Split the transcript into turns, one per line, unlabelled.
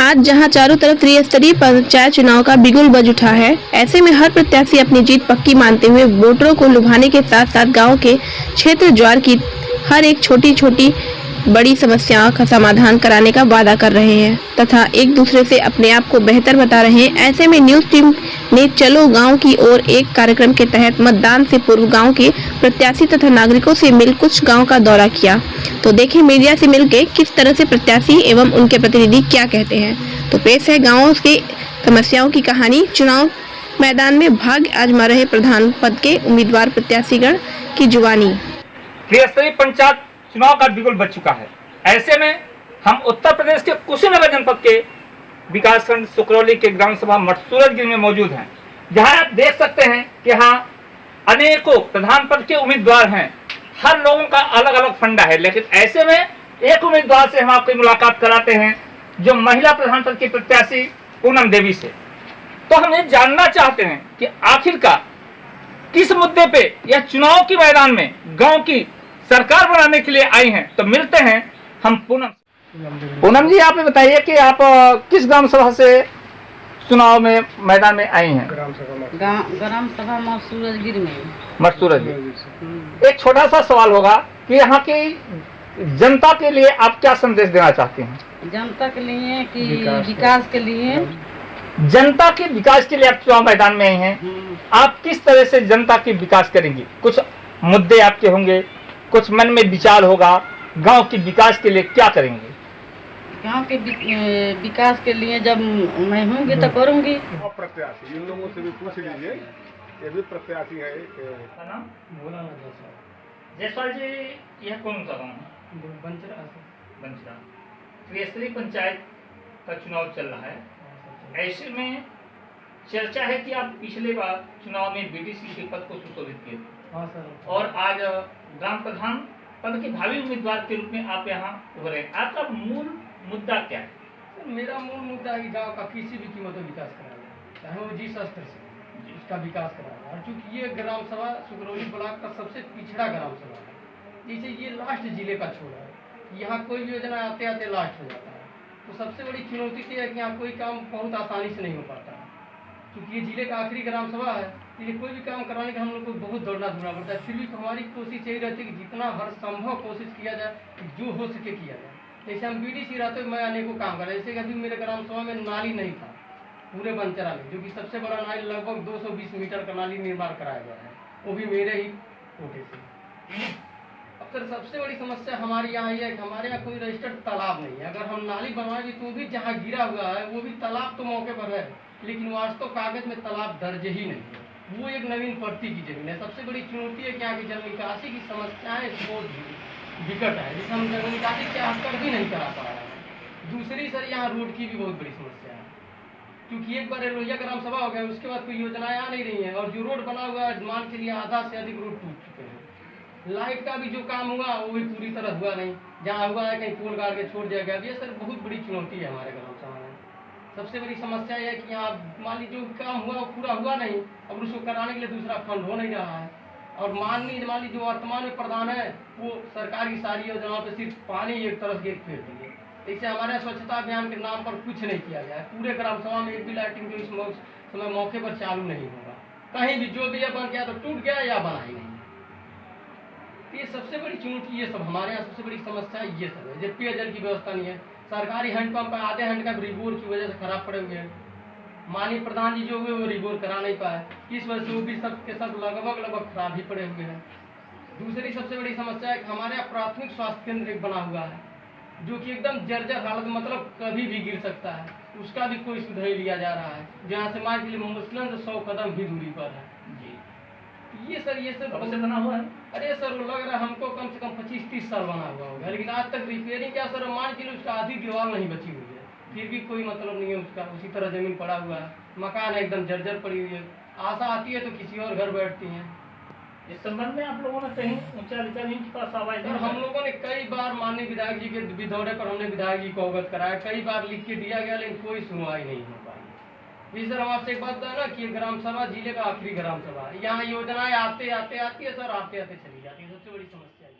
आज जहां चारों तरफ त्रिस्तरीय पंचायत चुनाव का बिगुल बज उठा है, ऐसे में हर प्रत्याशी अपनी जीत पक्की मानते हुए वोटरों को लुभाने के साथ साथ गांव के क्षेत्र ज्वार की हर एक छोटी छोटी बड़ी समस्याओं का समाधान कराने का वादा कर रहे हैं तथा एक दूसरे से अपने आप को बेहतर बता रहे हैं। ऐसे में न्यूज टीम ने चलो गांव की ओर एक कार्यक्रम के तहत मतदान से पूर्व गांव के प्रत्याशी तथा नागरिकों से मिल कुछ गांव का दौरा किया। तो देखें मीडिया से मिलकर किस तरह से प्रत्याशी एवं उनके प्रतिनिधि क्या कहते हैं। तो पेश है गाँव के समस्याओं की कहानी। चुनाव मैदान में भाग्य आजमा रहे प्रधान पद के उम्मीदवार प्रत्याशीगण की जुबानी।
त्रिस्तरीय पंचायत चुनाव का बिगुल बज चुका है। ऐसे में हम उत्तर प्रदेश के कुशीनगर जनपद के विकासखंड सुकरौली के ग्राम सभा मठसूरजगिरी में मौजूद हैं, जहां आप देख सकते हैं कि यहाँ अनेकों प्रधान पद के उम्मीदवार हैं। हर लोगों का अलग अलग फंडा है, लेकिन ऐसे में एक उम्मीदवार से हम आपकी मुलाकात कराते हैं, जो महिला प्रधान पद की प्रत्याशी पूनम देवी से। तो हम ये जानना चाहते हैं कि आखिरकार किस मुद्दे पे यह चुनाव के मैदान में गांव की सरकार बनाने के लिए आई हैं। तो मिलते हैं हम पूनम जी, आप बताइए कि आप किस ग्राम सभा से चुनाव में मैदान में आई हैं।
ग्राम सभा मठसूरजगिरी में।
मठसूरजगिरी। एक छोटा सा सवाल होगा कि यहाँ की जनता के लिए आप क्या संदेश देना चाहते हैं।
जनता के लिए कि विकास के लिए,
जनता के विकास के लिए आप चुनाव मैदान में आई हैं। आप किस तरह से जनता की विकास करेंगी। कुछ मुद्दे आपके होंगे, कुछ मन में विचार होगा, गांव के विकास के लिए क्या करेंगे।
गांव के विकास के लिए जब मैं होंगी तो करूंगी।
प्रत्याशी इन लोगों से भी पूछ लीजिए, ये भी प्रत्याशी है।
जयसवाल जी, यह कौन सा गाँव है। बंचरा। त्रिस्तरीय पंचायत का चुनाव चल रहा है। ऐसे में चर्चा है कि आप पिछले बार चुनाव में बीडीसी के पद को सुशोभित किए थे और आज ग्राम प्रधान पद के भावी उम्मीदवार के रूप में आप यहाँ उभरे। आपका मूल मुद्दा क्या है।
मेरा मूल मुद्दा है कि गांव का किसी भी कीमत में विकास कराया जाए, चाहे वो जिस स्तर से उसका विकास कराया जाए। और चूँकि ये ग्राम सभा सुकरौली ब्लॉक का सबसे पिछड़ा ग्राम सभा है, जैसे ये लास्ट जिले का छोड़ा है, यहाँ कोई भी योजना आते आते लास्ट हो जाता है। तो सबसे बड़ी चुनौती तो है कि यहाँ कोई काम बहुत आसानी से नहीं हो पाता है, क्योंकि ये जिले का आखिरी ग्राम सभा है। ये कोई भी काम कराने का हम लोग को बहुत दौड़ना धूमना पड़ता है। फिर भी हमारी कोशिश यही रहती है कि जितना हर संभव कोशिश किया जाए, जो हो सके किया जाए। जैसे हम बीडीसी रहते मैं अनेकों काम कर रहा, जैसे कि अभी मेरे ग्राम सभा में नाली नहीं था पूरे बंचरा में, जो कि सबसे बड़ा नाली लगभग 220 मीटर का नाली निर्माण कराया गया है, वो भी मेरे ही कोटे से। अब सर सबसे बड़ी समस्या हमारे यहाँ ये है कि हमारे यहाँ कोई रजिस्टर्ड तालाब नहीं है। अगर हम नाली बनवाएंगे तो भी जहाँ गिरा हुआ है वो भी तालाब तो मौके पर है, लेकिन वास्तव कागज में तालाब दर्ज ही नहीं है। वो एक नवीन पड़ती की जमीन है। सबसे बड़ी चुनौती है कि यहाँ की जल निकासी की समस्याएं बहुत विकट है, जिसे हम जल निकासी के स्तर भी नहीं करा पा रहे हैं। दूसरी सर यहाँ रोड की भी बहुत बड़ी समस्या है, क्योंकि एक बार लोहिया ग्राम सभा हो गया, उसके बाद कोई योजनाएं आ नहीं रही हैं। और जो रोड बना हुआ है मान के लिए आधा से अधिक रोड टूट चुके हैं। लाइट का भी जो काम हुआ वो भी पूरी तरह हुआ नहीं, जहाँ हुआ है कहीं पोल गाड़ के छोड़ दिया गया। ये सर बहुत बड़ी चुनौती है हमारे ग्राम सभा में। सबसे बड़ी समस्या यह है कि यहाँ मान लीजिए जो काम हुआ वो पूरा हुआ नहीं, अब उसको कराने के लिए दूसरा फंड हो नहीं रहा है। और मान लीजिए जो वर्तमान में प्रधान है वो सरकार की सारी योजनाओं पर सिर्फ पानी एक तरफ से फेर दिए। इससे हमारे स्वच्छता अभियान के नाम पर कुछ नहीं किया गया है। पूरे ग्राम सभा में एक भी लाइटिंग जो इस समय मौके पर चालू नहीं होगा, कहीं भी जो भी यह बन गया तो टूट गया या बना ही नहीं। ये सबसे बड़ी चुनौती ये सब हमारे यहाँ सबसे बड़ी समस्या ये सब है। जब पेयजल की व्यवस्था नहीं है, सरकारी हैंडपंप आधे हैंड का रिबोर की वजह से खराब पड़े हुए हैं। माननीय प्रधान जी जो हुए वो रिबोर करा नहीं पाए, इस वजह से वो भी सब के सब लगभग खराब ही पड़े हुए हैं। दूसरी सबसे बड़ी समस्या है कि हमारे यहाँ प्राथमिक स्वास्थ्य केंद्र एक बना हुआ है, जो कि एकदम जर्जर हालत, मतलब कभी भी गिर सकता है, उसका भी कोई सुधार लिया जा रहा है, जहाँ से मान के लिए मुस्लिम से 100 कदम ही दूरी पर है। ये सर
कब से बना हुआ है।
अरे सर वो लग रहा है हमको कम से कम 25-30 साल बना हुआ होगा, लेकिन आज तक रिपेयरिंग क्या सर मान के लिए उसका आधी दीवार नहीं बची हुई है, फिर भी कोई मतलब नहीं है उसका, उसी तरह जमीन पड़ा हुआ है, मकान है एकदम जर्जर पड़ी हुई है। आशा आती है तो किसी और घर बैठती हैं।
इस संबंध में आप लोगों ने कहीं उच्च अधिकारियों के पास आवाज
और हम लोगों ने कई बार माननीय विधायक जी के दौरे पर हमने विधायक जी को अवगत कराया, कई बार लिख के दिया गया, लेकिन कोई सुनवाई नहीं हो पाई। जी सर, हम आपसे एक बात है ना कि ये ग्राम सभा जिले का आखिरी ग्राम सभा है, यहाँ योजनाएं आते आते आती है सर, आते आते चली जाती है। सबसे बड़ी समस्या है।